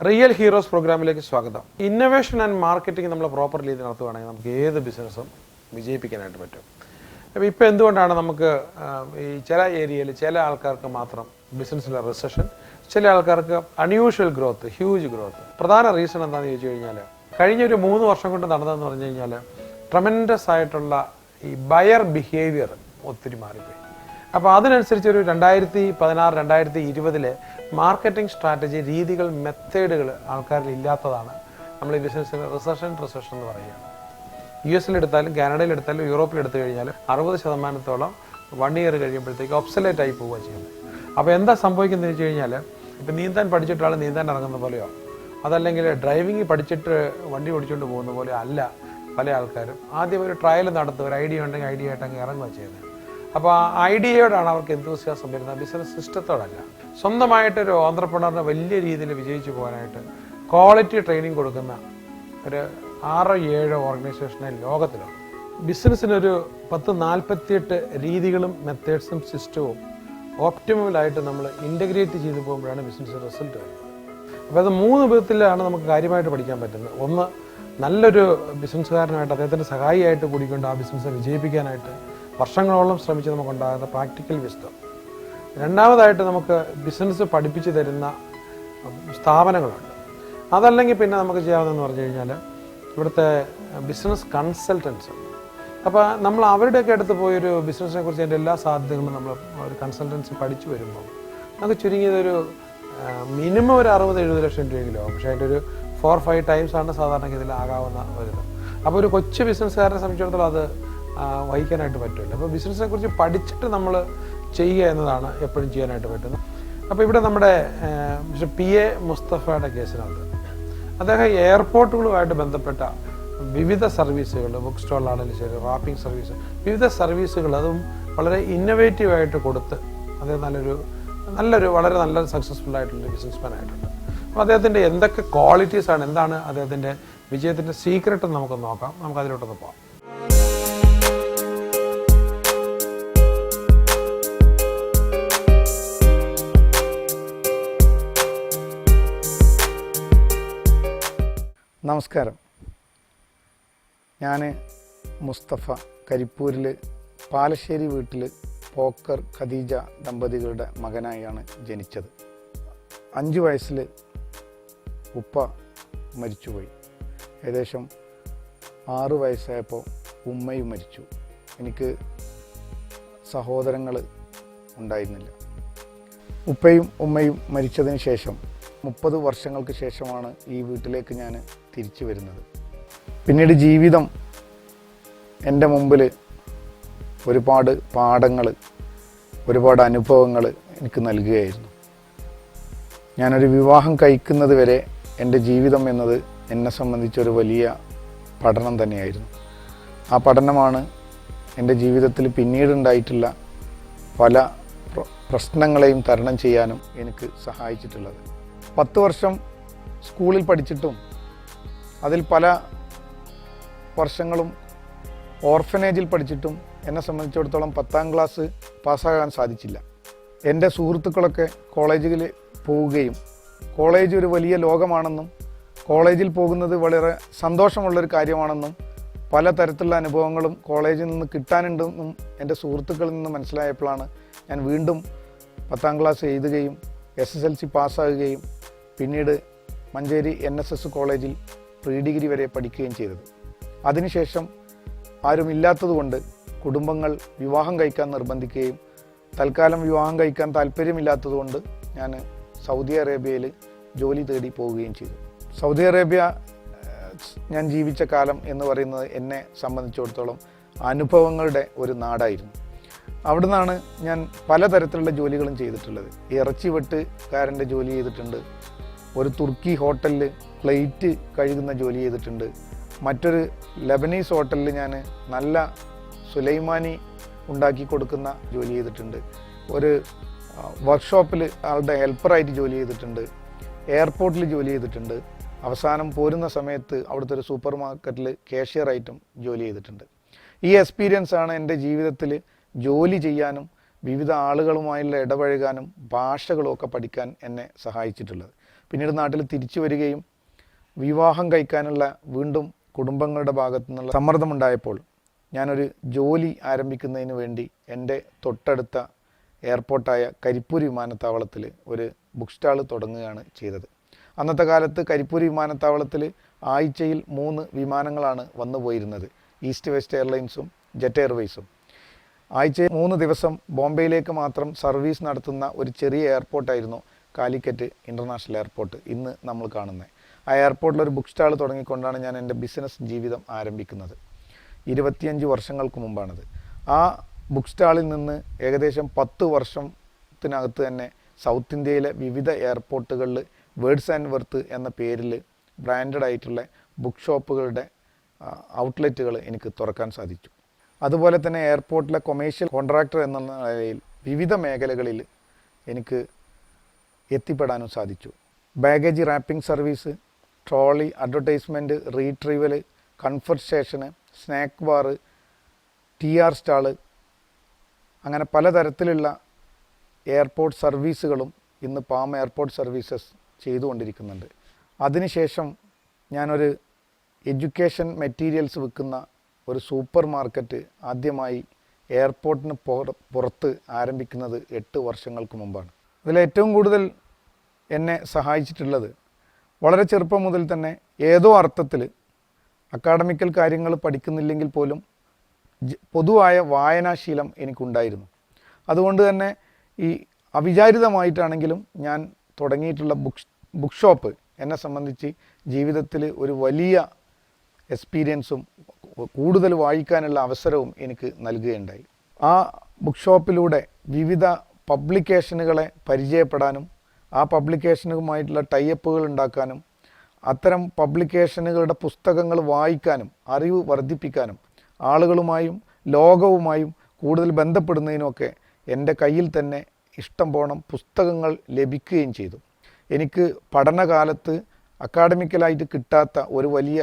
Real heroes പ്രോഗ്രാമിലേക്ക് സ്വാഗതം. Innovation and marketing നമ്മൾ പ്രോപ്പർ രീതിയിൽ നടത്തുകയാണെങ്കിൽ നമുക്ക് ഏത് ബിസിനസ്സും വിജയിപ്പിക്കാനായിട്ട് പറ്റും. അപ്പോൾ ഇപ്പോൾ എന്തുകൊണ്ടാണ് നമുക്ക് ഈ ചില ഏരിയയിൽ ചില ആൾക്കാർക്ക് മാത്രം ബിസിനസ്സിലെ റിസഷൻ, ചില ആൾക്കാർക്ക് അൺയൂഷ്വൽ ഗ്രോത്ത്, ഹ്യൂജ് ഗ്രോത്ത്? പ്രധാന റീസൺ എന്താണെന്ന് ചോദിച്ചു കഴിഞ്ഞാൽ കഴിഞ്ഞ ഒരു 3 വർഷം കൊണ്ട് നടന്നതെന്ന് പറഞ്ഞു കഴിഞ്ഞാൽ ട്രമെൻഡസ് ആയിട്ടുള്ള ഈ ബയർ ബിഹേവിയർ ഒത്തിരി മാറിപ്പോയി. അപ്പോൾ അതിനനുസരിച്ച് ഒരു 2016-2020 മാർക്കറ്റിംഗ് സ്ട്രാറ്റജി രീതികൾ, മെത്തേഡുകൾ ആൾക്കാരിൽ ഇല്ലാത്തതാണ് നമ്മൾ ഈ ബിസിനസ്സിന് റിസഷൻ എന്ന് പറയുകയാണ്. US എടുത്താലും കാനഡയിലെടുത്താലും യൂറോപ്പിലെടുത്തു കഴിഞ്ഞാൽ 60% 1 ഇയർ കഴിയുമ്പോഴത്തേക്ക് ഒബ്സലേറ്റ് ആയി പോവുക ചെയ്യുന്നത്. അപ്പോൾ എന്താ സംഭവിക്കുന്നത് വെച്ച് കഴിഞ്ഞാൽ ഇപ്പം നീന്താൻ പഠിച്ചിട്ടാൾ നീന്താൻ ഇറങ്ങുന്ന പോലെയോ അതല്ലെങ്കിൽ ഡ്രൈവിംഗ് പഠിച്ചിട്ട് വണ്ടി ഓടിച്ചുകൊണ്ട് പോകുന്ന പോലെ അല്ല പല ആൾക്കാരും. ആദ്യം ഒരു ട്രയൽ നടത്തുക, ഒരു ഐഡിയ ഉണ്ടെങ്കിൽ ഐഡിയ ആയിട്ട് അങ്ങ് ഇറങ്ങുക ചെയ്യുന്നത്. അപ്പോൾ ആ ഐഡിയയോടാണ് അവർക്ക് എന്തൂസിയാസം വരുന്നത്, ബിസിനസ് സിസ്റ്റത്തോടല്ല. സ്വന്തമായിട്ടൊരു ഓൺട്രപ്രണറിന് വലിയ രീതിയിൽ വിജയിച്ചു പോകാനായിട്ട് ക്വാളിറ്റി ട്രെയിനിങ് കൊടുക്കുന്ന ഒരു 6-7 ഓർഗനൈസേഷനെ ലോകത്തിലാണ്. ബിസിനസ്സിനൊരു 10-48 രീതികളും മെത്തേഡ്സും സിസ്റ്റവും ഓപ്റ്റിമലായിട്ട് നമ്മൾ ഇൻ്റഗ്രേറ്റ് ചെയ്തു പോകുമ്പോഴാണ് ബിസിനസ് റിസൾട്ട് വരുന്നത്. അപ്പോൾ അത് 3 വിധത്തിലാണ് നമുക്ക് കാര്യമായിട്ട് പഠിക്കാൻ പറ്റുന്നത്. ഒന്ന്, നല്ലൊരു ബിസിനസ്സുകാരനായിട്ട് അദ്ദേഹത്തിൻ്റെ സഹായിയായിട്ട് കൂടിക്കൊണ്ട് ആ ബിസിനസ്സിനെ വിജയിപ്പിക്കാനായിട്ട് വർഷങ്ങളോളം ശ്രമിച്ച് നമുക്കുണ്ടാകുന്ന പ്രാക്ടിക്കൽ വിസ്ഡം. രണ്ടാമതായിട്ട് നമുക്ക് ബിസിനസ് പഠിപ്പിച്ച് തരുന്ന സ്ഥാപനങ്ങളുണ്ട്. അതല്ലെങ്കിൽ പിന്നെ നമുക്ക് ചെയ്യാവുന്നതെന്ന് പറഞ്ഞു കഴിഞ്ഞാൽ ഇവിടുത്തെ ബിസിനസ് കൺസൾട്ടൻസ് ഉണ്ട്. അപ്പോൾ നമ്മൾ അവരുടെയൊക്കെ അടുത്ത് പോയൊരു ബിസിനസ്സിനെ കുറിച്ച് അതിൻ്റെ എല്ലാ സാധ്യതകളും നമ്മൾ ഒരു കൺസൾട്ടൻസി പഠിച്ചു വരുമ്പോൾ നമുക്ക് ചുരുങ്ങിയതൊരു മിനിമം ഒരു 60-70 ലക്ഷം രൂപയെങ്കിലും ആകും. പക്ഷേ അതിൻ്റെ ഒരു 4-5 ടൈംസാണ് സാധാരണഗതിയിൽ ആകാവുന്ന ഒരു. അപ്പോൾ ഒരു കൊച്ചു ബിസിനസ്സുകാരനെ സംബന്ധിച്ചിടത്തോളം അത് വഹിക്കാനായിട്ട് പറ്റില്ല. അപ്പോൾ ബിസിനസ്സിനെ കുറിച്ച് പഠിച്ചിട്ട് നമ്മൾ ചെയ്യുക എന്നതാണ് എപ്പോഴും ചെയ്യാനായിട്ട് പറ്റുന്നത്. അപ്പോൾ ഇവിടെ നമ്മുടെ PA മുസ്തഫയുടെ കേസിനകത്ത് അദ്ദേഹം എയർപോർട്ടുകളുമായിട്ട് ബന്ധപ്പെട്ട വിവിധ സർവീസുകൾ, ബുക്ക് സ്റ്റോളിലാണെങ്കിലും ശരി, റാപ്പിംഗ് സർവീസ്, വിവിധ സർവീസുകൾ അതും വളരെ ഇന്നൊവേറ്റീവായിട്ട് കൊടുത്ത് അദ്ദേഹം വളരെ നല്ല സക്സസ്ഫുൾ ആയിട്ടുള്ള ബിസിനസ്മാൻ ആയിട്ടുണ്ട്. അപ്പോൾ അദ്ദേഹത്തിൻ്റെ എന്തൊക്കെ ക്വാളിറ്റീസാണ്, എന്താണ് അദ്ദേഹത്തിൻ്റെ വിജയത്തിൻ്റെ സീക്രട്ട് നമുക്ക് നോക്കാം. നമുക്ക് അതിലോട്ടൊന്ന് പോകാം. നമസ്കാരം. ഞാൻ മുസ്തഫ, കരിപ്പൂരിൽ പാലശ്ശേരി വീട്ടിൽ പോക്കർ ഖദീജ ദമ്പതികളുടെ മകനായാണ് ജനിച്ചത്. 5 വയസ്സിൽ ഉപ്പ മരിച്ചുപോയി. ഏകദേശം 6 വയസ്സായപ്പോൾ ഉമ്മയും മരിച്ചു. എനിക്ക് സഹോദരങ്ങൾ ഉണ്ടായിരുന്നില്ല. ഉപ്പയും ഉമ്മയും മരിച്ചതിന് ശേഷം 30 വർഷങ്ങൾക്ക് ശേഷമാണ് ഈ വീട്ടിലേക്ക് ഞാൻ തിരിച്ചു വരുന്നത്. പിന്നീട് ജീവിതം എൻ്റെ മുമ്പിൽ ഒരുപാട് പാഠങ്ങൾ, ഒരുപാട് അനുഭവങ്ങൾ എനിക്ക് നൽകുകയായിരുന്നു. ഞാനൊരു വിവാഹം കഴിക്കുന്നത് വരെ എൻ്റെ ജീവിതം എന്നത് എന്നെ സംബന്ധിച്ചൊരു വലിയ പഠനം തന്നെയായിരുന്നു. ആ പഠനമാണ് എൻ്റെ ജീവിതത്തിൽ പിന്നീടുണ്ടായിട്ടുള്ള പല പ്രശ്നങ്ങളെയും തരണം ചെയ്യാനും എനിക്ക് സഹായിച്ചിട്ടുള്ളത്. 10 വർഷം സ്കൂളിൽ പഠിച്ചിട്ടും അതിൽ പല വർഷങ്ങളും ഓർഫനേജിൽ പഠിച്ചിട്ടും എന്നെ സംബന്ധിച്ചിടത്തോളം 10ാം ക്ലാസ് പാസ്സാകാൻ സാധിച്ചില്ല. എൻ്റെ സുഹൃത്തുക്കളൊക്കെ കോളേജിൽ പോവുകയും കോളേജ് ഒരു വലിയ ലോകമാണെന്നും കോളേജിൽ പോകുന്നത് വളരെ സന്തോഷമുള്ളൊരു കാര്യമാണെന്നും പല തരത്തിലുള്ള അനുഭവങ്ങളും കോളേജിൽ നിന്ന് കിട്ടാനുണ്ടെന്നും എൻ്റെ സുഹൃത്തുക്കളിൽ നിന്ന് മനസ്സിലായപ്പോഴാണ് ഞാൻ വീണ്ടും 10ാം ക്ലാസ് എഴുതുകയും SSLC പാസ്സാകുകയും പിന്നീട് മഞ്ചേരി NSS കോളേജിൽ പ്രീ ഡിഗ്രി വരെ പഠിക്കുകയും ചെയ്തത്. അതിനുശേഷം ആരുമില്ലാത്തതുകൊണ്ട് കുടുംബങ്ങൾ വിവാഹം കഴിക്കാൻ നിർബന്ധിക്കുകയും തൽക്കാലം വിവാഹം കഴിക്കാൻ താല്പര്യമില്ലാത്തതുകൊണ്ട് ഞാൻ സൗദി അറേബ്യയിൽ ജോലി തേടി പോവുകയും ചെയ്തു. സൗദി അറേബ്യ ഞാൻ ജീവിച്ച കാലം എന്ന് പറയുന്നത് എന്നെ സംബന്ധിച്ചിടത്തോളം അനുഭവങ്ങളുടെ ഒരു നാടായിരുന്നു. അവിടെ നിന്നാണ് ഞാൻ പലതരത്തിലുള്ള ജോലികളും ചെയ്തിട്ടുള്ളത്. ഇറച്ചി വെട്ടുകാരൻ്റെ ജോലി ചെയ്തിട്ടുണ്ട്, ഒരു തുർക്കി ഹോട്ടലിൽ പ്ലേറ്റ് കഴുകുന്ന ജോലി ചെയ്തിട്ടുണ്ട്, മറ്റൊരു ലബനീസ് ഹോട്ടലിൽ ഞാൻ നല്ല സുലൈമാനി ഉണ്ടാക്കി കൊടുക്കുന്ന ജോലി ചെയ്തിട്ടുണ്ട്. ഒരു വർക്ക്ഷോപ്പിൽ ആളുടെ ഹെൽപ്പറായിട്ട് ജോലി ചെയ്തിട്ടുണ്ട്. എയർപോർട്ടിൽ ജോലി ചെയ്തിട്ടുണ്ട്. അവസാനം പോരുന്ന സമയത്ത് അവിടുത്തെ ഒരു സൂപ്പർ മാർക്കറ്റിൽ കാഷ്യറായിട്ടും ജോലി ചെയ്തിട്ടുണ്ട്. ഈ എക്സ്പീരിയൻസ് ആണ് എൻ്റെ ജീവിതത്തിൽ ജോലി ചെയ്യാനും വിവിധ ആളുകളുമായുള്ള ഇടപഴകാനും ഭാഷകളുമൊക്കെ പഠിക്കാൻ എന്നെ സഹായിച്ചിട്ടുള്ളത്. പിന്നീട് നാട്ടിൽ തിരിച്ചു വരികയും വിവാഹം കഴിക്കാനുള്ള വീണ്ടും കുടുംബങ്ങളുടെ ഭാഗത്തു നിന്നുള്ള സമ്മർദ്ദമുണ്ടായപ്പോൾ ഞാനൊരു ജോലി ആരംഭിക്കുന്നതിന് വേണ്ടി എൻ്റെ തൊട്ടടുത്ത എയർപോർട്ടായ കരിപ്പൂർ വിമാനത്താവളത്തിൽ ഒരു ബുക്ക് സ്റ്റാൾ തുടങ്ങുകയാണ് ചെയ്തത്. അന്നത്തെ കാലത്ത് കരിപ്പൂർ വിമാനത്താവളത്തിൽ ആഴ്ചയിൽ 3 വിമാനങ്ങളാണ് വന്നു പോയിരുന്നത്. ഈസ്റ്റ് വെസ്റ്റ് എയർലൈൻസും ജെറ്റ് എയർവേസും. ആഴ്ചയിൽ 3 ദിവസം ബോംബെയിലേക്ക് മാത്രം സർവീസ് നടത്തുന്ന ഒരു ചെറിയ എയർപോർട്ടായിരുന്നു കാലിക്കറ്റ് ഇൻ്റർനാഷണൽ എയർപോർട്ട് ഇന്ന് നമ്മൾ കാണുന്നത്. ആ എയർപോർട്ടിലൊരു ബുക്ക് സ്റ്റാൾ തുടങ്ങിക്കൊണ്ടാണ് ഞാൻ എൻ്റെ ബിസിനസ് ജീവിതം ആരംഭിക്കുന്നത്. 25 വർഷങ്ങൾക്ക് മുമ്പാണത്. ആ ബുക്ക് സ്റ്റാളിൽ നിന്ന് ഏകദേശം 10 വർഷത്തിനകത്ത് തന്നെ സൗത്ത് ഇന്ത്യയിലെ വിവിധ എയർപോർട്ടുകളിൽ വേർഡ്സ് ആൻഡ് വർത്ത് എന്ന പേരിൽ ബ്രാൻഡഡ് ആയിട്ടുള്ള ബുക്ക് ഷോപ്പുകളുടെ ഔട്ട്ലെറ്റുകൾ എനിക്ക് തുറക്കാൻ സാധിച്ചു. അതുപോലെ തന്നെ എയർപോർട്ടിലെ കൊമേഴ്ഷ്യൽ കോൺട്രാക്ടർ എന്നുള്ള നിലയിൽ വിവിധ മേഖലകളിൽ എനിക്ക് എത്തിപ്പെടാനും സാധിച്ചു. Baggage wrapping service, trolley, advertisement, retrieval, comfort station, snack bar, TR stall, അങ്ങനെ പലതരത്തിലുള്ള എയർപോർട്ട് സർവീസുകളും ഇന്ന് പാം എയർപോർട്ട് സർവീസസ് ചെയ്തുകൊണ്ടിരിക്കുന്നുണ്ട്. അതിനുശേഷം ഞാനൊരു എഡ്യൂക്കേഷൻ മെറ്റീരിയൽസ് വിൽക്കുന്ന ഒരു സൂപ്പർ മാർക്കറ്റ് ആദ്യമായി എയർപോർട്ടിന് പുറത്ത് ആരംഭിക്കുന്നത് 8 വർഷങ്ങൾക്ക് മുമ്പാണ്. അതിലേറ്റവും കൂടുതൽ എന്നെ സഹായിച്ചിട്ടുള്ളത് വളരെ ചെറുപ്പം മുതൽ തന്നെ ഏതോ അർത്ഥത്തിൽ അക്കാഡമിക്കൽ കാര്യങ്ങൾ പഠിക്കുന്നില്ലെങ്കിൽ പോലും പൊതുവായ വായനാശീലം എനിക്കുണ്ടായിരുന്നു. അതുകൊണ്ട് തന്നെ ഈ അവിചാരിതമായിട്ടാണെങ്കിലും ഞാൻ തുടങ്ങിയിട്ടുള്ള ബുക്ക് ഷോപ്പ് എന്നെ സംബന്ധിച്ച് ജീവിതത്തിൽ ഒരു വലിയ എക്സ്പീരിയൻസും കൂടുതൽ വായിക്കാനുള്ള അവസരവും എനിക്ക് നൽകുകയുണ്ടായി. ആ ബുക്ക് ഷോപ്പിലൂടെ വിവിധ പബ്ലിക്കേഷനുകളെ പരിചയപ്പെടാനും ആ പബ്ലിക്കേഷനുമായിട്ടുള്ള ടൈഅപ്പുകൾ ഉണ്ടാക്കാനും അത്തരം പബ്ലിക്കേഷനുകളുടെ പുസ്തകങ്ങൾ വായിക്കാനും അറിവ് വർദ്ധിപ്പിക്കാനും ആളുകളുമായും ലോകവുമായും കൂടുതൽ ബന്ധപ്പെടുന്നതിനൊക്കെ എൻ്റെ കയ്യിൽ തന്നെ ഇഷ്ടം പോണം പുസ്തകങ്ങൾ ലഭിക്കുകയും ചെയ്തു. എനിക്ക് പഠനകാലത്ത് അക്കാഡമിക്കലായിട്ട് കിട്ടാത്ത ഒരു വലിയ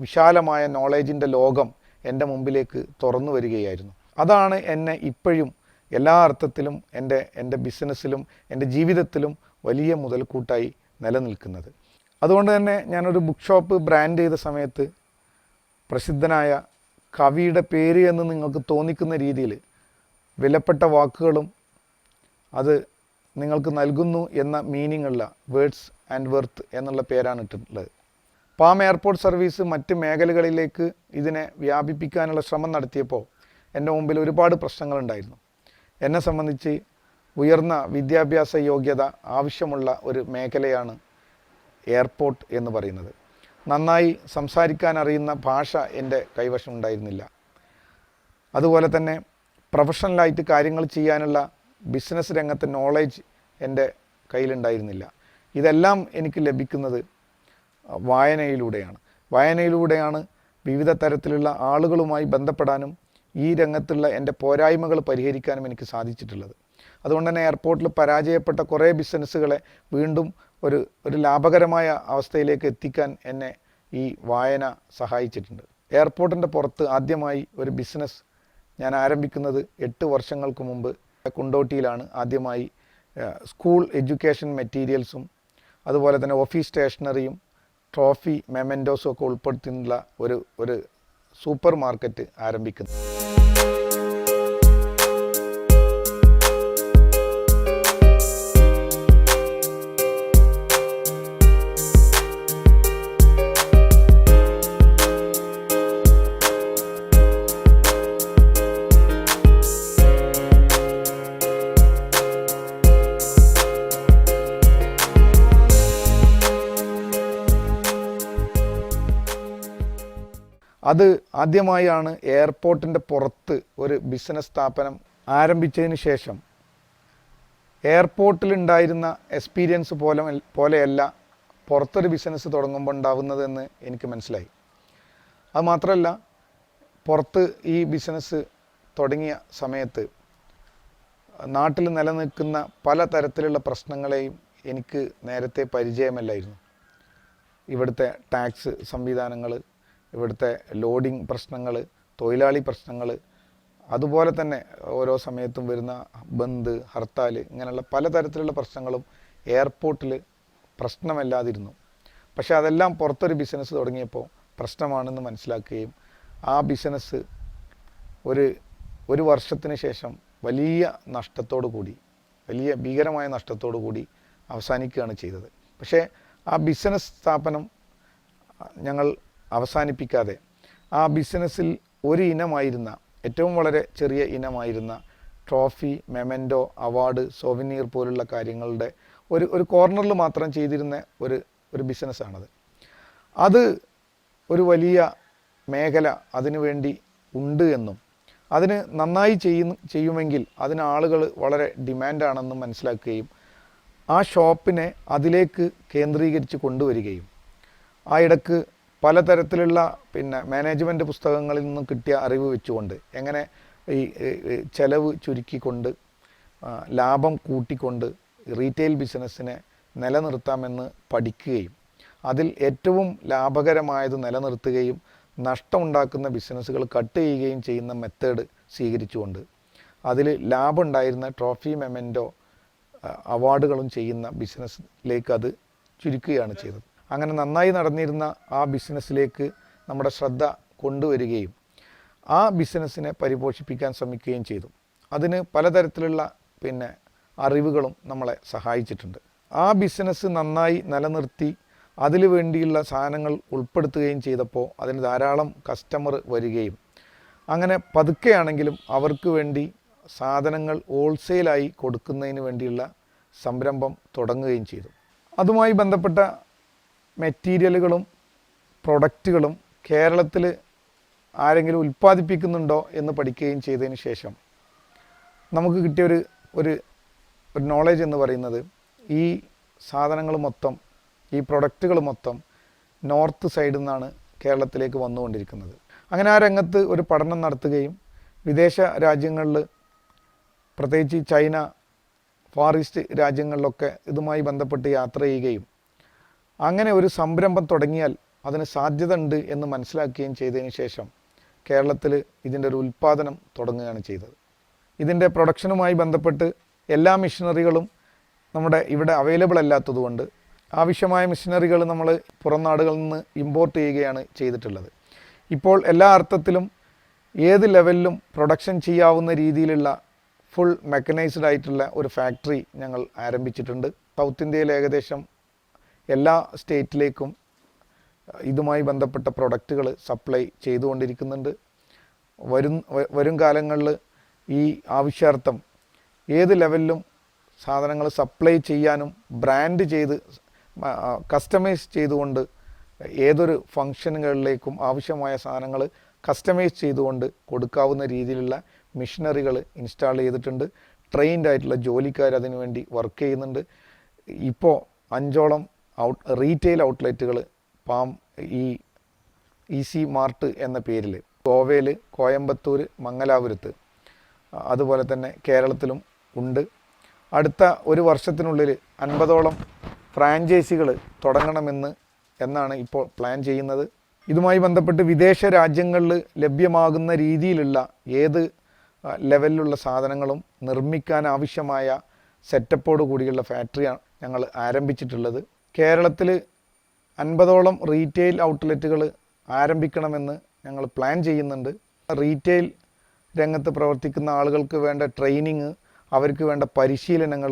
വിശാലമായ നോളേജിൻ്റെ ലോകം എൻ്റെ മുമ്പിലേക്ക് തുറന്നു വരികയായിരുന്നു. അതാണ് എന്നെ ഇപ്പോഴും എല്ലാ അർത്ഥത്തിലും എൻ്റെ ബിസിനസ്സിലും എൻ്റെ ജീവിതത്തിലും വലിയ മുതൽക്കൂട്ടായി നിലനിൽക്കുന്നത്. അതുകൊണ്ട് തന്നെ ഞാനൊരു ബുക്ക് ഷോപ്പ് ബ്രാൻഡ് ചെയ്ത സമയത്ത് പ്രസിദ്ധനായ കവിയുടെ പേര് എന്ന് നിങ്ങൾക്ക് തോന്നിക്കുന്ന രീതിയിൽ വിലപ്പെട്ട വാക്കുകളും അത് നിങ്ങൾക്ക് നൽകുന്നു എന്ന മീനിങ്ങുള്ള വേർഡ്സ് ആൻഡ് വർത്ത് എന്നുള്ള പേരാണ് ഇട്ടിട്ടുള്ളത്. പാം എയർപോർട്ട് സർവീസ് മറ്റ് മേഖലകളിലേക്ക് ഇതിനെ വ്യാപിപ്പിക്കാനുള്ള ശ്രമം നടത്തിയപ്പോൾ എൻ്റെ മുമ്പിൽ ഒരുപാട് പ്രശ്നങ്ങളുണ്ടായിരുന്നു. എന്നെ സംബന്ധിച്ച് ഉയർന്ന വിദ്യാഭ്യാസ യോഗ്യത ആവശ്യമുള്ള ഒരു മേഖലയാണ് എയർപോർട്ട് എന്ന് പറയുന്നത്. നന്നായി സംസാരിക്കാൻ അറിയുന്ന ഭാഷ എൻ്റെ കൈവശം ഉണ്ടായിരുന്നില്ല. അതുപോലെ തന്നെ പ്രൊഫഷണലായിട്ട് കാര്യങ്ങൾ ചെയ്യാനുള്ള ബിസിനസ് രംഗത്തെ നോളേജ് എൻ്റെ കയ്യിലുണ്ടായിരുന്നില്ല. ഇതെല്ലാം എനിക്ക് ലഭിക്കുന്നത് വായനയിലൂടെയാണ് വിവിധ തരത്തിലുള്ള ആളുകളുമായി ബന്ധപ്പെടാനും ഈ രംഗത്തുള്ള എൻ്റെ പോരായ്മകൾ പരിഹരിക്കാനും എനിക്ക് സാധിച്ചിട്ടുള്ളത്. അതുകൊണ്ട് തന്നെ എയർപോർട്ടിൽ പരാജയപ്പെട്ട കുറേ ബിസിനസ്സുകളെ വീണ്ടും ഒരു ലാഭകരമായ അവസ്ഥയിലേക്ക് എത്തിക്കാൻ എന്നെ ഈ വായന സഹായിച്ചിട്ടുണ്ട്. എയർപോർട്ടിൻ്റെ പുറത്ത് ആദ്യമായി ഒരു ബിസിനസ് ഞാൻ ആരംഭിക്കുന്നത് 8 വർഷങ്ങൾക്ക് മുമ്പ് കുണ്ടോട്ടിയിലാണ്. ആദ്യമായി സ്കൂൾ എഡ്യൂക്കേഷൻ മെറ്റീരിയൽസും അതുപോലെ തന്നെ ഓഫീസ് സ്റ്റേഷനറിയും ട്രോഫി മെമെൻറ്റോസും ഒക്കെ ഉൾപ്പെടുത്തിയുള്ള ഒരു സൂപ്പർ മാർക്കറ്റ് ആരംഭിക്കുന്നത്. അത് ആദ്യമായാണ് എയർപോർട്ടിൻ്റെ പുറത്ത് ഒരു ബിസിനസ് സ്ഥാപനം ആരംഭിച്ചതിന് ശേഷം എയർപോർട്ടിലുണ്ടായിരുന്ന എക്സ്പീരിയൻസ് പോലെയല്ല പുറത്തൊരു ബിസിനസ് തുടങ്ങുമ്പോൾ ഉണ്ടാവുന്നതെന്ന് എനിക്ക് മനസ്സിലായി. അത് മാത്രമല്ല, പുറത്ത് ഈ ബിസിനസ് തുടങ്ങിയ സമയത്ത് നാട്ടിൽ നിലനിൽക്കുന്ന പല തരത്തിലുള്ള പ്രശ്നങ്ങളെയും എനിക്ക് നേരത്തെ പരിചയമല്ലായിരുന്നു. ഇവിടുത്തെ ടാക്സ് സംവിധാനങ്ങൾ, ഇവിടുത്തെ ലോഡിംഗ് പ്രശ്നങ്ങൾ, തൊഴിലാളി പ്രശ്നങ്ങൾ, അതുപോലെ തന്നെ ഓരോ സമയത്തും വരുന്ന ബന്ദ്, ഹർത്താൽ, ഇങ്ങനെയുള്ള പലതരത്തിലുള്ള പ്രശ്നങ്ങളും എയർപോർട്ടിൽ പ്രശ്നമല്ലാതിരുന്നു. പക്ഷേ അതെല്ലാം പുറത്തൊരു ബിസിനസ് തുടങ്ങിയപ്പോൾ പ്രശ്നമാണെന്ന് മനസ്സിലാക്കുകയും ആ ബിസിനസ് ഒരു വർഷത്തിന് ശേഷം വലിയ നഷ്ടത്തോടു കൂടി, വലിയ ഭീകരമായ നഷ്ടത്തോടു കൂടി അവസാനിക്കുകയാണ് ചെയ്തത്. പക്ഷേ ആ ബിസിനസ് സ്ഥാപനം ഞങ്ങൾ അവസാനിപ്പിക്കാതെ ആ ബിസിനസ്സിൽ ഒരു ഇനമായിരുന്ന, ഏറ്റവും വളരെ ചെറിയ ഇനമായിരുന്ന ട്രോഫി, മെമൻറ്റോ, അവാർഡ്, സോവനീർ പോലുള്ള കാര്യങ്ങളുടെ ഒരു കോർണറിൽ മാത്രം ചെയ്തിരുന്ന ഒരു ബിസിനസ്സാണത്. അത് ഒരു വലിയ മേഖല അതിനു വേണ്ടി ഉണ്ട് എന്നും അതിന് നന്നായി ചെയ്യുമെങ്കിൽ അതിന് ആളുകൾ വളരെ ഡിമാൻഡാണെന്നും മനസ്സിലാക്കുകയും ആ ഷോപ്പിനെ അതിലേക്ക് കേന്ദ്രീകരിച്ച് കൊണ്ടുവരികയും ആ ഇടക്ക് പലതരത്തിലുള്ള മാനേജ്മെൻറ്റ് പുസ്തകങ്ങളിൽ നിന്നും കിട്ടിയ അറിവ് വെച്ചുകൊണ്ട് എങ്ങനെ ഈ ചെലവ് ചുരുക്കിക്കൊണ്ട് ലാഭം കൂട്ടിക്കൊണ്ട് റീറ്റെയിൽ ബിസിനസ്സിനെ നിലനിർത്താമെന്ന് പഠിക്കുകയും അതിൽ ഏറ്റവും ലാഭകരമായത് നിലനിർത്തുകയും നഷ്ടമുണ്ടാക്കുന്ന ബിസിനസ്സുകൾ കട്ട് ചെയ്യുകയും ചെയ്യുന്ന മെത്തേഡ് സ്വീകരിച്ചുകൊണ്ട് അതിൽ ലാഭം ഉണ്ടായിരുന്ന ട്രോഫി, മെമൻറ്റോ, അവാർഡുകളും ചെയ്യുന്ന ബിസിനസ്സിലേക്ക് അത് ചുരുക്കുകയാണ് ചെയ്തത്. അങ്ങനെ നന്നായി നടന്നിരുന്ന ആ ബിസിനസ്സിലേക്ക് നമ്മുടെ ശ്രദ്ധ കൊണ്ടുവരികയും ആ ബിസിനസ്സിനെ പരിപോഷിപ്പിക്കാൻ ശ്രമിക്കുകയും ചെയ്തു. അതിന് പലതരത്തിലുള്ള അറിവുകളും നമ്മളെ സഹായിച്ചിട്ടുണ്ട്. ആ ബിസിനസ് നന്നായി നിലനിർത്തി അതിൽ വേണ്ടിയുള്ള സാധനങ്ങൾ ഉൾപ്പെടുത്തുകയും ചെയ്തപ്പോൾ അതിന് ധാരാളം കസ്റ്റമർ വരികയും അങ്ങനെ പതുക്കെയാണെങ്കിലും അവർക്ക് വേണ്ടി സാധനങ്ങൾ ഹോൾസെയിലായി കൊടുക്കുന്നതിന് വേണ്ടിയുള്ള സംരംഭം തുടങ്ങുകയും ചെയ്തു. അതുമായി ബന്ധപ്പെട്ട മെറ്റീരിയലുകളും പ്രൊഡക്റ്റുകളും കേരളത്തിൽ ആരെങ്കിലും ഉൽപ്പാദിപ്പിക്കുന്നുണ്ടോ എന്ന് പഠിക്കുകയും ചെയ്തതിന് ശേഷം നമുക്ക് കിട്ടിയ ഒരു നോളേജ് എന്ന് പറയുന്നത് ഈ സാധനങ്ങൾ മൊത്തം, ഈ പ്രൊഡക്റ്റുകൾ മൊത്തം നോർത്ത് സൈഡിൽ നിന്നാണ് കേരളത്തിലേക്ക് വന്നുകൊണ്ടിരിക്കുന്നത്. അങ്ങനെ ആ രംഗത്ത് ഒരു പഠനം നടത്തുകയും വിദേശ രാജ്യങ്ങളിൽ, പ്രത്യേകിച്ച് ചൈന, ഫാർ ഈസ്റ്റ് രാജ്യങ്ങളിലൊക്കെ ഇതുമായി ബന്ധപ്പെട്ട് യാത്ര ചെയ്യുകയും അങ്ങനെ ഒരു സംരംഭം തുടങ്ങിയാൽ അതിന് സാധ്യത ഉണ്ട് എന്ന് മനസ്സിലാക്കുകയും ചെയ്തതിന് ശേഷം കേരളത്തിൽ ഇതിൻ്റെ ഒരു ഉൽപ്പാദനം തുടങ്ങുകയാണ് ചെയ്തത്. ഇതിൻ്റെ പ്രൊഡക്ഷനുമായി ബന്ധപ്പെട്ട് എല്ലാ മെഷീനറികളും നമ്മുടെ ഇവിടെ അവൈലബിൾ അല്ലാത്തതുകൊണ്ട് ആവശ്യമായ മെഷീനറികൾ നമ്മൾ പുറം നാടുകളിൽ നിന്ന് ഇമ്പോർട്ട് ചെയ്യുകയാണ് ചെയ്തിട്ടുള്ളത്. ഇപ്പോൾ എല്ലാ അർത്ഥത്തിലും ഏത് ലെവലിലും പ്രൊഡക്ഷൻ ചെയ്യാവുന്ന രീതിയിലുള്ള ഫുൾ മെക്കനൈസ്ഡ് ആയിട്ടുള്ള ഒരു ഫാക്ടറി ഞങ്ങൾ ആരംഭിച്ചിട്ടുണ്ട്. സൗത്ത് ഇന്ത്യയിൽ ഏകദേശം എല്ലാ സ്റ്റേറ്റിലേക്കും ഇതുമായി ബന്ധപ്പെട്ട പ്രൊഡക്റ്റുകൾ സപ്ലൈ ചെയ്തുകൊണ്ടിരിക്കുന്നുണ്ട്. വരും കാലങ്ങളിൽ ഈ ആവശ്യാർത്ഥം ഏത് ലെവലിലും സാധനങ്ങൾ സപ്ലൈ ചെയ്യാനും ബ്രാൻഡ് ചെയ്ത് കസ്റ്റമൈസ് ചെയ്തുകൊണ്ട് ഏതൊരു ഫങ്ഷനുകളിലേക്കും ആവശ്യമായ സാധനങ്ങൾ കസ്റ്റമൈസ് ചെയ്തുകൊണ്ട് കൊടുക്കാവുന്ന രീതിയിലുള്ള മെഷീനറികൾ ഇൻസ്റ്റാൾ ചെയ്തിട്ടുണ്ട്. ട്രെയിൻഡ് ആയിട്ടുള്ള ജോലിക്കാർ അതിനു വേണ്ടി വർക്ക് ചെയ്യുന്നുണ്ട്. ഇപ്പോൾ 5ഓളം റീറ്റെയിൽ ഔട്ട്ലെറ്റുകൾ പാം ഈ ഈസി മാർട്ട് എന്ന പേരിൽ ഗോവയിൽ, കോയമ്പത്തൂർ, മംഗലാപുരത്ത്, അതുപോലെ തന്നെ കേരളത്തിലും ഉണ്ട്. അടുത്ത ഒരു വർഷത്തിനുള്ളിൽ 50ഓളം ഫ്രാഞ്ചൈസികൾ എന്നാണ് ഇപ്പോൾ പ്ലാൻ ചെയ്യുന്നത്. ഇതുമായി ബന്ധപ്പെട്ട് വിദേശ രാജ്യങ്ങളിൽ ലഭ്യമാകുന്ന രീതിയിലുള്ള ഏത് ലെവലിലുള്ള സാധനങ്ങളും നിർമ്മിക്കാൻ ആവശ്യമായ സെറ്റപ്പോട് കൂടിയുള്ള ഫാക്ടറിയാണ് ഞങ്ങൾ ആരംഭിച്ചിട്ടുള്ളത്. കേരളത്തിൽ 50ഓളം റീറ്റെയിൽ ഔട്ട്ലെറ്റുകൾ ആരംഭിക്കണമെന്ന് ഞങ്ങൾ പ്ലാൻ ചെയ്യുന്നുണ്ട്. റീറ്റെയിൽ രംഗത്ത് പ്രവർത്തിക്കുന്ന ആളുകൾക്ക് വേണ്ട ട്രെയിനിങ്, അവർക്ക് വേണ്ട പരിശീലനങ്ങൾ,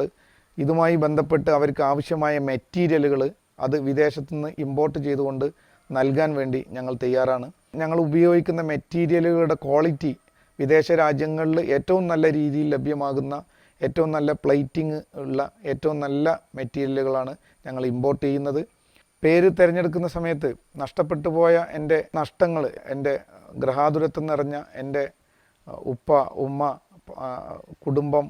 ഇതുമായി ബന്ധപ്പെട്ട് അവർക്ക് ആവശ്യമായ മെറ്റീരിയലുകൾ അത് വിദേശത്തു നിന്ന് ഇമ്പോർട്ട് ചെയ്തുകൊണ്ട് നൽകാൻ വേണ്ടി ഞങ്ങൾ തയ്യാറാണ്. ഞങ്ങൾ ഉപയോഗിക്കുന്ന മെറ്റീരിയലുകളുടെ ക്വാളിറ്റി വിദേശ രാജ്യങ്ങളിൽ ഏറ്റവും നല്ല രീതിയിൽ ലഭ്യമാകുന്ന, ഏറ്റവും നല്ല പ്ലേറ്റിംഗ് ഉള്ള, ഏറ്റവും നല്ല മെറ്റീരിയലുകളാണ് ഞങ്ങൾ ഇമ്പോർട്ട് ചെയ്യുന്നത്. പേര് തിരഞ്ഞെടുക്കുന്ന സമയത്ത് നഷ്ടപ്പെട്ടു പോയ എൻ്റെ നഷ്ടങ്ങൾ, എൻ്റെ ഗൃഹാതുരത്വം നിറഞ്ഞ എൻ്റെ ഉപ്പ, ഉമ്മ, കുടുംബം,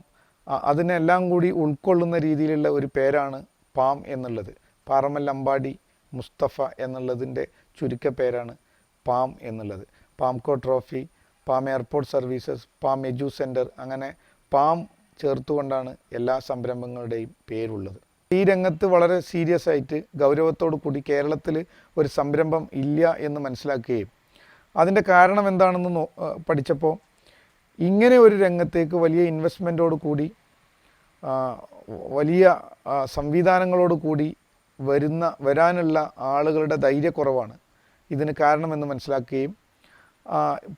അതിനെല്ലാം കൂടി ഉൾക്കൊള്ളുന്ന രീതിയിലുള്ള ഒരു പേരാണ് പാം എന്നുള്ളത്. പാറമൽ അമ്പാടി മുസ്തഫ എന്നുള്ളതിൻ്റെ ചുരുക്കപ്പേരാണ് പാം എന്നുള്ളത്. Palmco trophy, Palm airport services, Palm edu centre, അങ്ങനെ പാം ചേർത്തുകൊണ്ടാണ് എല്ലാ സംരംഭങ്ങളുടെയും പേരുള്ളത്. ഈ രംഗത്ത് വളരെ സീരിയസ് ആയിട്ട് ഗൗരവത്തോടു കൂടി കേരളത്തിൽ ഒരു സംരംഭം ഇല്ല എന്ന് മനസ്സിലാക്കുകയും അതിൻ്റെ കാരണം എന്താണെന്ന് പഠിച്ചപ്പോൾ ഇങ്ങനെ ഒരു രംഗത്തേക്ക് വലിയ ഇൻവെസ്റ്റ്മെൻറ്റോട് കൂടി വലിയ സംവിധാനങ്ങളോട് കൂടി വരാനുള്ള ആളുകളുടെ ധൈര്യക്കുറവാണ് ഇതിന് കാരണമെന്ന് മനസ്സിലാക്കുകയും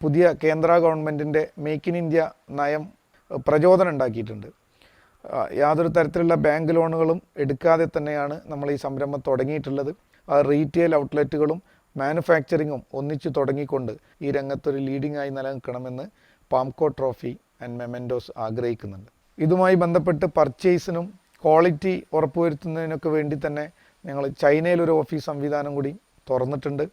പുതിയ കേന്ദ്ര ഗവൺമെൻറ്റിൻ്റെ മേക്ക് ഇൻ ഇന്ത്യ നയം പ്രചോദനം ഉണ്ടാക്കിയിട്ടുണ്ട്. യാതൊരു തരത്തിലുള്ള ബാങ്ക് ലോണുകളും എടുക്കാതെ തന്നെയാണ് നമ്മൾ ഈ സംരംഭം തുടങ്ങിയിട്ടുള്ളത്. റീറ്റെയിൽ ഔട്ട്ലെറ്റുകളും മാനുഫാക്ചറിങ്ങും ഒന്നിച്ചു തുടങ്ങിക്കൊണ്ട് ഈ രംഗത്തൊരു ലീഡിംഗ് ആയി നിലനിൽക്കണമെന്ന് പാംകോ ട്രോഫി ആൻഡ് മെമെൻറ്റോസ് ആഗ്രഹിക്കുന്നുണ്ട്. ഇതുമായി ബന്ധപ്പെട്ട് പർച്ചേസിനും ക്വാളിറ്റി ഉറപ്പുവരുത്തുന്നതിനൊക്കെ വേണ്ടി തന്നെ ഞങ്ങൾ ചൈനയിലൊരു ഓഫീസ് സംവിധാനം കൂടി തുറന്നിട്ടുണ്ട്.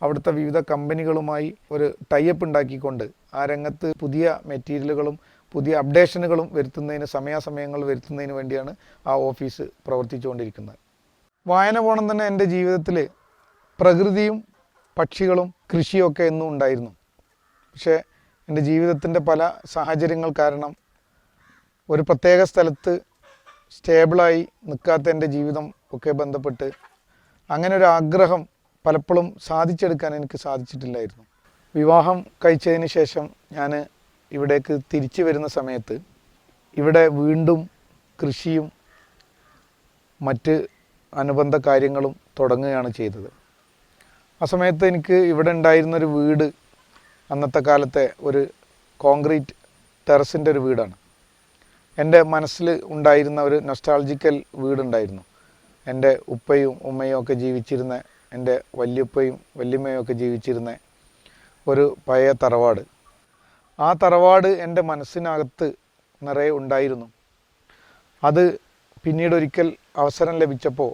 അവിടുത്തെ വിവിധ കമ്പനികളുമായി ഒരു ടൈപ്പ് ഉണ്ടാക്കിക്കൊണ്ട് ആ രംഗത്ത് പുതിയ മെറ്റീരിയലുകളും പുതിയ അപ്ഡേഷനുകളും വരുത്തുന്നതിന് സമയാസമയങ്ങൾ വരുത്തുന്നതിന് വേണ്ടിയാണ് ആ ഓഫീസ് പ്രവർത്തിച്ചുകൊണ്ടിരിക്കുന്നത്. വായന പോണം തന്നെ എൻ്റെ ജീവിതത്തിൽ പ്രകൃതിയും പക്ഷികളും കൃഷിയൊക്കെ എന്നും ഉണ്ടായിരുന്നു. പക്ഷേ എൻ്റെ ജീവിതത്തിൻ്റെ പല സാഹചര്യങ്ങൾ കാരണം ഒരു പ്രത്യേക സ്ഥലത്ത് സ്റ്റേബിളായി നിൽക്കാത്ത എൻ്റെ ജീവിതം ഒക്കെ ബന്ധപ്പെട്ട് അങ്ങനെ ഒരു ആഗ്രഹം പലപ്പോഴും സാധിച്ചെടുക്കാൻ എനിക്ക് സാധിച്ചിട്ടില്ലായിരുന്നു. വിവാഹം കഴിച്ചതിന് ശേഷം ഞാൻ ഇവിടേക്ക് തിരിച്ചു വരുന്ന സമയത്ത് ഇവിടെ വീണ്ടും കൃഷിയും മറ്റ് അനുബന്ധ കാര്യങ്ങളും തുടങ്ങുകയാണ് ചെയ്തത്. ആ സമയത്ത് എനിക്ക് ഇവിടെ ഉണ്ടായിരുന്നൊരു വീട് അന്നത്തെ കാലത്തെ ഒരു കോൺക്രീറ്റ് ടെറസിൻ്റെ ഒരു വീടാണ്. എൻ്റെ മനസ്സിൽ ഉണ്ടായിരുന്ന ഒരു നൊസ്റ്റാൾജിക്കൽ വീടുണ്ടായിരുന്നു. എൻ്റെ ഉപ്പയും ഉമ്മയും ഒക്കെ ജീവിച്ചിരുന്ന, എൻ്റെ വല്യുപ്പയും വല്യമ്മയും ഒക്കെ ജീവിച്ചിരുന്ന ഒരു പഴയ തറവാട്. ആ തറവാട് എൻ്റെ മനസ്സിനകത്ത് നിറയെ ഉണ്ടായിരുന്നു. അത് പിന്നീട് ഒരിക്കൽ അവസരം ലഭിച്ചപ്പോൾ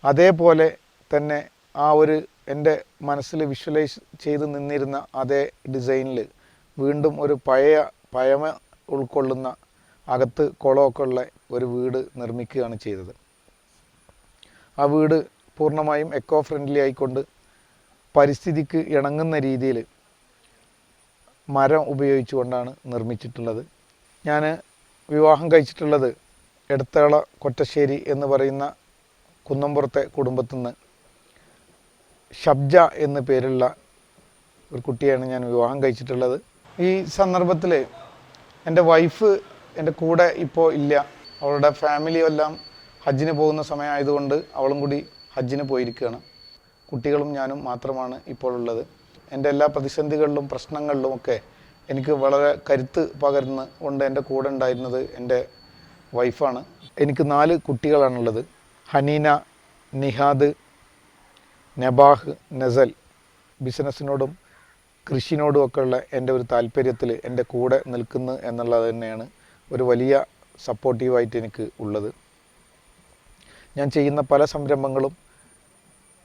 അതേപോലെ തന്നെ ആ ഒരു എൻ്റെ മനസ്സിൽ വിഷ്വലൈസ് ചെയ്ത് നിന്നിരുന്ന അതേ ഡിസൈനിൽ വീണ്ടും ഒരു പഴമ ഉൾക്കൊള്ളുന്ന അകത്ത് കുളമൊക്കെ ഉള്ള ഒരു വീട് നിർമ്മിക്കുകയാണ് ചെയ്തത്. ആ വീട് പൂർണ്ണമായും എക്കോ ഫ്രണ്ട്ലി ആയിക്കൊണ്ട് പരിസ്ഥിതിക്ക് ഇണങ്ങുന്ന രീതിയിൽ മരം ഉപയോഗിച്ചുകൊണ്ടാണ് നിർമ്മിച്ചിട്ടുള്ളത്. ഞാൻ വിവാഹം കഴിച്ചിട്ടുള്ളത് എടത്തള കൊറ്റശ്ശേരി എന്ന് പറയുന്ന കുന്നംപുറത്തെ കുടുംബത്തിൽ നിന്ന് ഷബ്ജ എന്ന പേരുള്ള ഒരു കുട്ടിയാണ് ഞാൻ വിവാഹം കഴിച്ചിട്ടുള്ളത്. ഈ സന്ദർഭത്തിൽ എൻ്റെ വൈഫ് എൻ്റെ കൂടെ ഇപ്പോൾ ഇല്ല. അവളുടെ ഫാമിലി എല്ലാം ഹജ്ജിന് പോകുന്ന സമയമായതുകൊണ്ട് അവളും കൂടി ഹജ്ജിന് പോയിരിക്കുകയാണ്. കുട്ടികളും ഞാനും മാത്രമാണ് ഇപ്പോൾ ഉള്ളത്. എൻ്റെ എല്ലാ പ്രതിസന്ധികളിലും പ്രശ്നങ്ങളിലും ഒക്കെ എനിക്ക് വളരെ കരുത്ത് പകർന്ന് കൊണ്ട് എൻ്റെ കൂടെ ഉണ്ടായിരുന്നത് എൻ്റെ വൈഫാണ്. എനിക്ക് 4 കുട്ടികളാണുള്ളത്. ഹനീന, നിഹാദ്, നബാഹ്, നസൽ. ബിസിനസ്സിനോടും കൃഷിനോടും ഒക്കെയുള്ള എൻ്റെ ഒരു താല്പര്യത്തിൽ എൻ്റെ കൂടെ നിൽക്കുന്നു എന്നുള്ളത് തന്നെയാണ് ഒരു വലിയ സപ്പോർട്ടീവായിട്ട് എനിക്ക് ഉള്ളത്. ഞാൻ ചെയ്യുന്ന പല സംരംഭങ്ങളും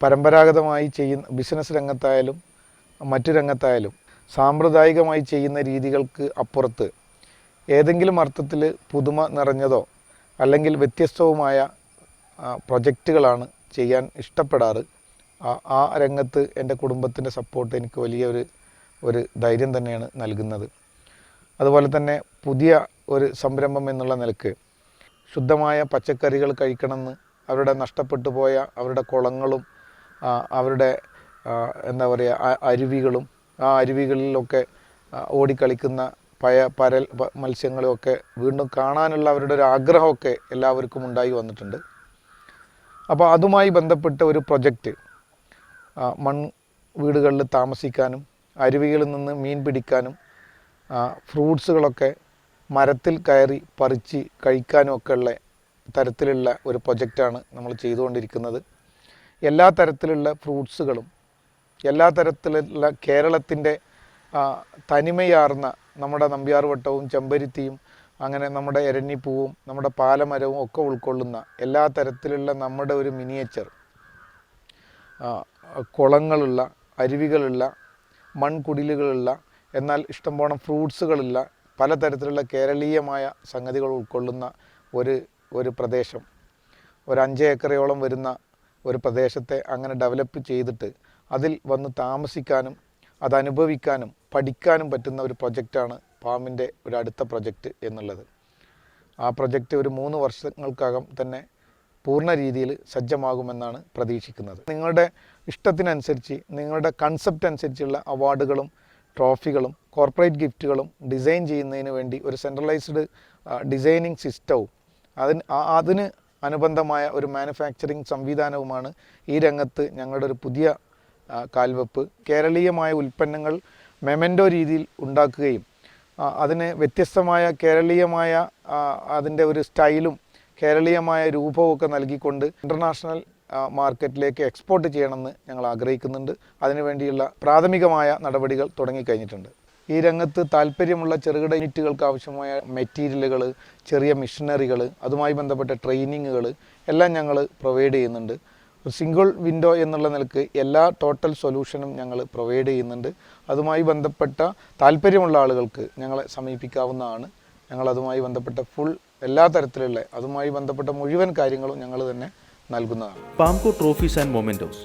പരമ്പരാഗതമായി ചെയ്യുന്ന ബിസിനസ് രംഗത്തായാലും മറ്റു രംഗത്തായാലും സാമ്പ്രദായികമായി ചെയ്യുന്ന രീതികൾക്ക് അപ്പുറത്ത് ഏതെങ്കിലും അർത്ഥത്തിൽ പുതുമ നിറഞ്ഞതോ അല്ലെങ്കിൽ വ്യത്യസ്തവുമായ പ്രൊജക്റ്റുകളാണ് ചെയ്യാൻ ഇഷ്ടപ്പെടാറ്. ആ രംഗത്ത് എൻ്റെ കുടുംബത്തിൻ്റെ സപ്പോർട്ട് എനിക്ക് വലിയ ഒരു ധൈര്യം തന്നെയാണ് നൽകുന്നത്. അതുപോലെ തന്നെ പുതിയ ഒരു സംരംഭം എന്നുള്ള നിലക്ക് ശുദ്ധമായ പച്ചക്കറികൾ കഴിക്കണമെന്ന് അവരുടെ നഷ്ടപ്പെട്ടു പോയ അവരുടെ കുളങ്ങളും അവരുടെ എന്താ പറയുക അരുവികളും ആ അരുവികളിലൊക്കെ ഓടിക്കളിക്കുന്ന പരൽ മത്സ്യങ്ങളുമൊക്കെ വീണ്ടും കാണാനുള്ള അവരുടെ ഒരു ആഗ്രഹമൊക്കെ എല്ലാവർക്കും ഉണ്ടായി വന്നിട്ടുണ്ട്. അപ്പോൾ അതുമായി ബന്ധപ്പെട്ട ഒരു പ്രൊജക്റ്റ് മൺ വീടുകളിൽ താമസിക്കാനും അരുവികളിൽ നിന്ന് മീൻ പിടിക്കാനും ഫ്രൂട്ട്സുകളൊക്കെ മരത്തിൽ കയറി പറിച്ച് കഴിക്കാനും ഒക്കെ ഉള്ള തരത്തിലുള്ള ഒരു പ്രൊജക്റ്റാണ് നമ്മൾ ചെയ്തുകൊണ്ടിരിക്കുന്നത്. എല്ലാ തരത്തിലുള്ള ഫ്രൂട്ട്സുകളും എല്ലാ തരത്തിലുള്ള കേരളത്തിൻ്റെ തനിമയാർന്ന നമ്മുടെ നമ്പ്യാർവട്ടവും ചെമ്പരുത്തിയും അങ്ങനെ നമ്മുടെ എരഞ്ഞിപ്പൂവും നമ്മുടെ പാലമരവും ഒക്കെ ഉൾക്കൊള്ളുന്ന എല്ലാ തരത്തിലുള്ള നമ്മുടെ ഒരു മിനിയേച്ചർ കുളങ്ങളുള്ള അരുവികളുള്ള മൺകുടിലുകളുള്ള എന്നാൽ ഇഷ്ടംപോലെ ഫ്രൂട്ട്സുകളുള്ള പലതരത്തിലുള്ള കേരളീയമായ സംഗതികൾ ഉൾക്കൊള്ളുന്ന ഒരു പ്രദേശം, ഒരു 5 ഏക്കറയോളം വരുന്ന ഒരു പ്രദേശത്തെ അങ്ങനെ ഡെവലപ്പ് ചെയ്തിട്ട് അതിൽ വന്ന് താമസിക്കാനും അത് അനുഭവിക്കാനും പഠിക്കാനും പറ്റുന്ന ഒരു പ്രൊജക്റ്റാണ് പാമിൻ്റെ ഒരു അടുത്ത പ്രൊജക്റ്റ് എന്നുള്ളത്. ആ പ്രൊജക്റ്റ് ഒരു 3 വർഷങ്ങൾക്കകം തന്നെ പൂർണ്ണ രീതിയിൽ സജ്ജമാകുമെന്നാണ് പ്രതീക്ഷിക്കുന്നത്. നിങ്ങളുടെ ഇഷ്ടത്തിനനുസരിച്ച്, നിങ്ങളുടെ കൺസെപ്റ്റ് അനുസരിച്ചുള്ള അവാർഡുകളും ട്രോഫികളും കോർപ്പറേറ്റ് ഗിഫ്റ്റുകളും ഡിസൈൻ ചെയ്യുന്നതിന് വേണ്ടി ഒരു സെൻട്രലൈസ്ഡ് ഡിസൈനിങ് സിസ്റ്റവും അതിന് അനുബന്ധമായ ഒരു മാനുഫാക്ചറിങ് സംവിധാനവുമാണ് ഈ രംഗത്ത് ഞങ്ങളുടെ ഒരു പുതിയ കാൽവെപ്പ്. കേരളീയമായ ഉൽപ്പന്നങ്ങൾ മെമൻറ്റോ രീതിയിൽ ഉണ്ടാക്കുകയും അതിന് വ്യത്യസ്തമായ കേരളീയമായ അതിൻ്റെ ഒരു സ്റ്റൈലും കേരളീയമായ രൂപവുമൊക്കെ നൽകിക്കൊണ്ട് ഇൻ്റർനാഷണൽ മാർക്കറ്റിലേക്ക് എക്സ്പോർട്ട് ചെയ്യണമെന്ന് ഞങ്ങൾ ആഗ്രഹിക്കുന്നുണ്ട്. അതിനുവേണ്ടിയുള്ള പ്രാഥമികമായ നടപടികൾ തുടങ്ങിക്കഴിഞ്ഞിട്ടുണ്ട്. ഈ രംഗത്ത് താല്പര്യമുള്ള ചെറുകിട യൂണിറ്റുകൾക്ക് ആവശ്യമായ മെറ്റീരിയലുകൾ, ചെറിയ മിഷനറികൾ, അതുമായി ബന്ധപ്പെട്ട ട്രെയിനിങ്ങുകൾ എല്ലാം ഞങ്ങൾ പ്രൊവൈഡ് ചെയ്യുന്നുണ്ട്. ഒരു സിംഗിൾ വിൻഡോ എന്നുള്ള നിലക്ക് എല്ലാ ടോട്ടൽ സൊല്യൂഷനും ഞങ്ങൾ പ്രൊവൈഡ് ചെയ്യുന്നുണ്ട്. അതുമായി ബന്ധപ്പെട്ട താല്പര്യമുള്ള ആളുകൾക്ക് ഞങ്ങളെ സമീപിക്കാവുന്നതാണ്. ഞങ്ങൾ അതുമായി ബന്ധപ്പെട്ട എല്ലാ തരത്തിലുള്ള അതുമായി ബന്ധപ്പെട്ട മുഴുവൻ കാര്യങ്ങളും ഞങ്ങൾ തന്നെ നൽകുന്നതാണ്. പാംകോ ട്രോഫീസ് ആൻഡ് മൊമെൻറ്റോസ്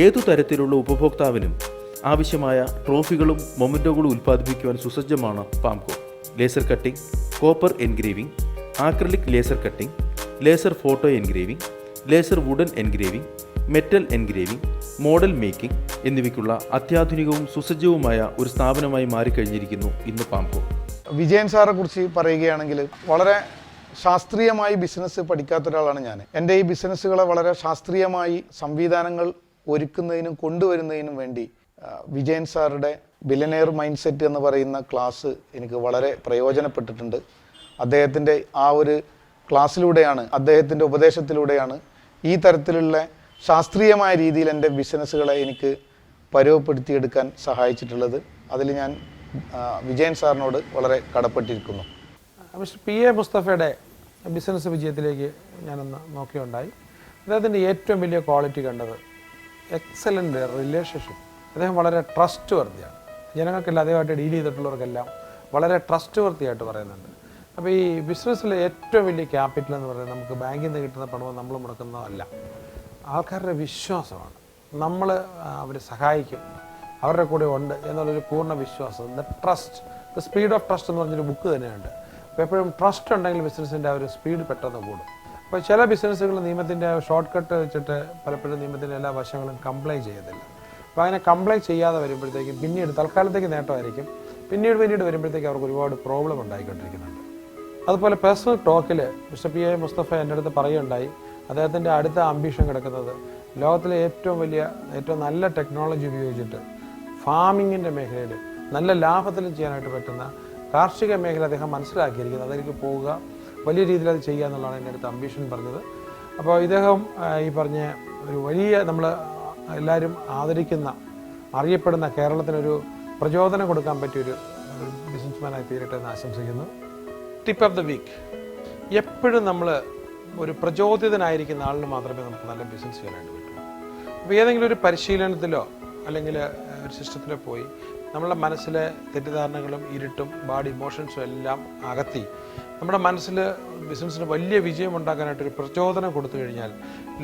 ഏതു തരത്തിലുള്ള ഉപഭോക്താവിനും ആവശ്യമായ ട്രോഫികളും മൊമെൻറ്റോകളും ഉൽപ്പാദിപ്പിക്കുവാൻ സുസജ്ജമാണ് Palmco. Laser cutting, copper engraving, acrylic laser cutting, laser photo engraving, laser wooden engraving, metal engraving, model making എന്നിവയ്ക്കുള്ള അത്യാധുനികവും സുസജ്ജവുമായ ഒരു സ്ഥാപനമായി മാറിക്കഴിഞ്ഞിരിക്കുന്നു ഇന്ന് പാംകോ. വിജയൻ സാറെ കുറിച്ച് പറയുകയാണെങ്കിൽ വളരെ ശാസ്ത്രീയമായി ബിസിനസ് പഠിക്കാത്ത ഒരാളാണ് ഞാൻ. എൻ്റെ ഈ ബിസിനസ്സുകളെ വളരെ ശാസ്ത്രീയമായി സംവിധാനങ്ങൾ ഒരുക്കുന്നതിനും കൊണ്ടുവരുന്നതിനും വേണ്ടി വിജയൻ സാറുടെ ബില്ലനെയർ മൈൻഡ് സെറ്റ് എന്ന് പറയുന്ന ക്ലാസ് എനിക്ക് വളരെ പ്രയോജനപ്പെട്ടിട്ടുണ്ട്. അദ്ദേഹത്തിൻ്റെ ആ ഒരു ക്ലാസ്സിലൂടെയാണ്, അദ്ദേഹത്തിൻ്റെ ഉപദേശത്തിലൂടെയാണ് ഈ തരത്തിലുള്ള ശാസ്ത്രീയമായ രീതിയിൽ എൻ്റെ ബിസിനസ്സുകളെ എനിക്ക് പരുവപ്പെടുത്തിയെടുക്കാൻ സഹായിച്ചിട്ടുള്ളത്. അതിൽ ഞാൻ വിജയൻ സാറിനോട് വളരെ കടപ്പെട്ടിരിക്കുന്നു. മിസ്റ്റർ PA മുസ്തഫയുടെ ബിസിനസ് വിജയത്തിലേക്ക് ഞാനൊന്ന് നോക്കിയുണ്ടായി. അദ്ദേഹത്തിൻ്റെ ഏറ്റവും വലിയ ക്വാളിറ്റി കണ്ടത് എക്സലൻ്റ് റിലേഷൻഷിപ്പ്. അദ്ദേഹം വളരെ ട്രസ്റ്റ് വർത്തിയാണ്. ജനങ്ങൾക്കെല്ലാം അദ്ദേഹമായിട്ട് ഡീൽ ചെയ്തിട്ടുള്ളവർക്കെല്ലാം വളരെ ട്രസ്റ്റ് വർത്തിയായിട്ട് പറയുന്നുണ്ട്. അപ്പോൾ ഈ ബിസിനസ്സിലെ ഏറ്റവും വലിയ ക്യാപിറ്റൽ എന്ന് പറയുന്നത് നമുക്ക് ബാങ്കിൽ നിന്ന് കിട്ടുന്ന പണമോ നമ്മൾ മുടക്കുന്നതല്ല, ആൾക്കാരുടെ വിശ്വാസമാണ്. നമ്മൾ അവരെ സഹായിക്കും, അവരുടെ കൂടെ ഉണ്ട് എന്നുള്ളൊരു പൂർണ്ണ വിശ്വാസം. The trust, the speed of trust എന്ന് പറഞ്ഞൊരു ബുക്ക് തന്നെയുണ്ട്. അപ്പോൾ എപ്പോഴും ട്രസ്റ്റ് ഉണ്ടെങ്കിൽ ബിസിനസ്സിൻ്റെ ആ ഒരു സ്പീഡ് പെട്ടെന്ന് കൂടും. അപ്പോൾ ചില ബിസിനസ്സുകൾ നിയമത്തിൻ്റെ ഷോർട്ട് കട്ട് വെച്ചിട്ട് പലപ്പോഴും നിയമത്തിൻ്റെ എല്ലാ വശങ്ങളും കംപ്ലൈ ചെയ്യത്തില്ല. അപ്പോൾ അങ്ങനെ കംപ്ലൈ ചെയ്യാതെ വരുമ്പോഴത്തേക്കും പിന്നീട് തൽക്കാലത്തേക്ക് നേട്ടമായിരിക്കും, പിന്നീട് വരുമ്പോഴത്തേക്ക് അവർക്ക് ഒരുപാട് പ്രോബ്ലം ഉണ്ടായിക്കൊണ്ടിരിക്കുന്നുണ്ട്. അതുപോലെ പേഴ്സണൽ ടോക്കിൽ മിസ്റ്റർ PA മുസ്തഫ എൻ്റെ അടുത്ത് പറയുകയുണ്ടായി, അദ്ദേഹത്തിൻ്റെ അടുത്ത ആംബിഷൻ കിടക്കുന്നത് ലോകത്തിലെ ഏറ്റവും നല്ല ടെക്നോളജി ഉപയോഗിച്ചിട്ട് ഫാമിങ്ങിൻ്റെ മേഖലയിൽ നല്ല ലാഭത്തിലും ചെയ്യാനായിട്ട് പറ്റുന്ന കാർഷിക മേഖല അദ്ദേഹം മനസ്സിലാക്കിയിരിക്കുന്നത്. അതിലേക്ക് പോവുക, വലിയ രീതിയിൽ അത് ചെയ്യുക എന്നുള്ളതാണ് എൻ്റെ അടുത്ത് അംബിഷൻ പറഞ്ഞത്. അപ്പോൾ ഇദ്ദേഹം ഈ പറഞ്ഞ ഒരു വലിയ നമ്മൾ എല്ലാവരും ആദരിക്കുന്ന, അറിയപ്പെടുന്ന, കേരളത്തിനൊരു പ്രചോദനം കൊടുക്കാൻ പറ്റിയൊരു ബിസിനസ്മാനായി തീരട്ടെ എന്ന് ആശംസിക്കുന്നു. ടിപ്പ് ഓഫ് ദ വീക്ക്: എപ്പോഴും നമ്മൾ ഒരു പ്രചോദിതനായിരിക്കുന്ന ആളിന് മാത്രമേ നമുക്ക് നല്ല ബിസിനസ് ചെയ്യാനായിട്ട് പറ്റൂ. അപ്പോൾ ഏതെങ്കിലും ഒരു പരിശീലനത്തിലോ അല്ലെങ്കിൽ ഒരു സിസ്റ്റത്തിലോ പോയി നമ്മളുടെ മനസ്സിലെ തെറ്റിദ്ധാരണകളും ഇരുട്ടും ബാഡ് ഇമോഷൻസും എല്ലാം അകത്തി നമ്മുടെ മനസ്സിൽ ബിസിനസ്സിന് വലിയ വിജയം ഉണ്ടാക്കാനായിട്ടൊരു പ്രചോദനം കൊടുത്തു കഴിഞ്ഞാൽ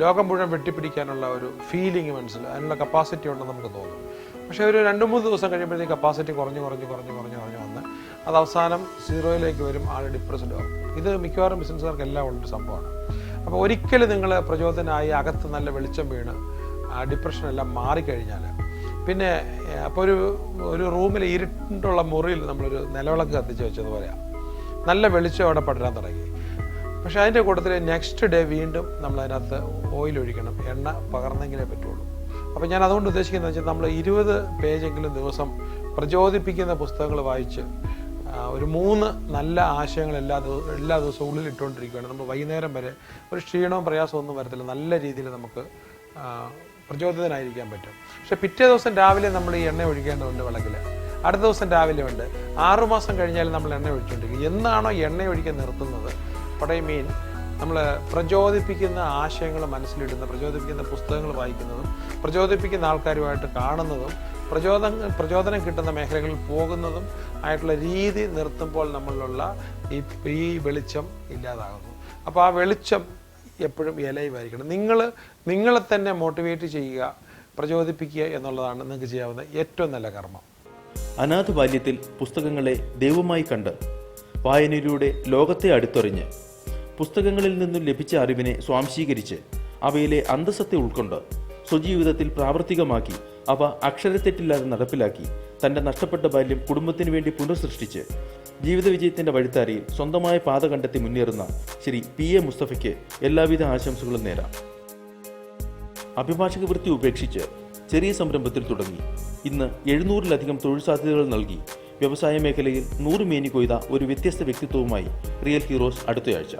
ലോകം മുഴുവൻ വെട്ടിപ്പിടിക്കാനുള്ള ഒരു ഫീലിംഗ് മനസ്സിൽ അതിനുള്ള കപ്പാസിറ്റി ഉണ്ടെന്ന് നമുക്ക് തോന്നും. പക്ഷേ ഒരു 2-3 ദിവസം കഴിയുമ്പോഴത്തേക്ക് കപ്പാസിറ്റി കുറഞ്ഞ് വന്ന് അത് അവസാനം 0യിലേക്ക് വരും, ആൾ ഡിപ്രസ്ഡ് ആവും. ഇത് മിക്കവാറും ബിസിനസ്സുകാർക്ക് എല്ലാം ഉള്ളൊരു സംഭവമാണ്. അപ്പോൾ ഒരിക്കലും നിങ്ങൾ പ്രചോദനമായി അകത്ത് നല്ല വെളിച്ചം വീണ് ഡിപ്രഷനെല്ലാം മാറിക്കഴിഞ്ഞാൽ പിന്നെ അപ്പോൾ ഒരു റൂമിൽ ഇരുട്ടുള്ള മുറിയിൽ നമ്മളൊരു നിലവിളക്ക് കത്തിച്ച് വെച്ചതുപോലെയാണ്, നല്ല വെളിച്ചം അവിടെ പടരാൻ തുടങ്ങി. പക്ഷേ അതിൻ്റെ കൂട്ടത്തിൽ നെക്സ്റ്റ് ഡേ വീണ്ടും നമ്മളതിനകത്ത് ഓയിൽ ഒഴിക്കണം, എണ്ണ പകർന്നെങ്കിലേ പറ്റുള്ളൂ. അപ്പോൾ ഞാൻ അതുകൊണ്ട് ഉദ്ദേശിക്കുന്നത് വെച്ചാൽ നമ്മൾ 20 പേജെങ്കിലും ദിവസം പ്രചോദിപ്പിക്കുന്ന പുസ്തകങ്ങൾ വായിച്ച് ഒരു 3 നല്ല ആശയങ്ങൾ എല്ലാ ദിവസവും ഉള്ളിൽ ഇട്ടുകൊണ്ടിരിക്കുകയാണ്. നമ്മൾ വൈകുന്നേരം വരെ ഒരു ക്ഷീണവും പ്രയാസവും ഒന്നും വരത്തില്ല, നല്ല രീതിയിൽ നമുക്ക് പ്രചോദിതനായിരിക്കാൻ പറ്റും. പക്ഷെ പിറ്റേ ദിവസം രാവിലെ നമ്മൾ ഈ എണ്ണ ഒഴിക്കേണ്ടതുണ്ട് വിളക്കിൽ, അടുത്ത ദിവസം രാവിലെ ഉണ്ട്, 6 മാസം കഴിഞ്ഞാൽ നമ്മൾ എണ്ണ ഒഴിച്ചുകൊണ്ടിരിക്കും. എന്നാണോ എണ്ണ ഒഴിക്കാൻ നിർത്തുന്നത്, what I mean, നമ്മൾ പ്രചോദിപ്പിക്കുന്ന ആശയങ്ങൾ മനസ്സിലിടുന്ന, പ്രചോദിപ്പിക്കുന്ന പുസ്തകങ്ങൾ വായിക്കുന്നതും പ്രചോദിപ്പിക്കുന്ന ആൾക്കാരുമായിട്ട് കാണുന്നതും പ്രചോദനം കിട്ടുന്ന മേഖലകളിൽ പോകുന്നതും ആയിട്ടുള്ള രീതി നിർത്തുമ്പോൾ നമ്മളിലുള്ള ഈ വെളിച്ചം ഇല്ലാതാകുന്നു. അപ്പോൾ ആ വെളിച്ചം എപ്പോഴും എലൈവായിരിക്കണം. നിങ്ങളെ തന്നെ മോട്ടിവേറ്റ് ചെയ്യുക, പ്രചോദിപ്പിക്കുക എന്നുള്ളതാണ് നിങ്ങൾക്ക് ചെയ്യാവുന്ന ഏറ്റവും നല്ല കർമ്മം. അനാഥ ബാല്യത്തിൽ പുസ്തകങ്ങളെ ദൈവമായി കണ്ട് വായനയിലൂടെ ലോകത്തെ അടുത്തെറിഞ്ഞ് പുസ്തകങ്ങളിൽ നിന്നും ലഭിച്ച അറിവിനെ സ്വാംശീകരിച്ച് അവയിലെ അന്തസത്തെ ഉൾക്കൊണ്ട് സ്വജീവിതത്തിൽ പ്രാവർത്തികമാക്കി അവ അക്ഷരത്തെറ്റില്ലാതെ നടപ്പിലാക്കി തൻ്റെ നഷ്ടപ്പെട്ട ബാല്യം കുടുംബത്തിന് വേണ്ടി പുനഃസൃഷ്ടിച്ച് ജീവിത വിജയത്തിൻ്റെ വഴിത്താരയിൽ സ്വന്തമായ പാത കണ്ടെത്തി മുന്നേറുന്ന ശ്രീ PA മുസ്തഫയ്ക്ക് എല്ലാവിധ ആശംസകളും നേരാം. അഭിഭാഷക വൃത്തി ഉപേക്ഷിച്ച് ചെറിയ സംരംഭത്തിൽ തുടങ്ങി ഇന്ന് 700-ലധികം തൊഴിൽ സാധ്യതകൾ നൽകി വ്യവസായ മേഖലയിൽ 100 മേനി കൊയ്ത ഒരു വ്യത്യസ്ത വ്യക്തിത്വവുമായി റിയൽ ഹീറോസ് അടുത്തയാഴ്ച.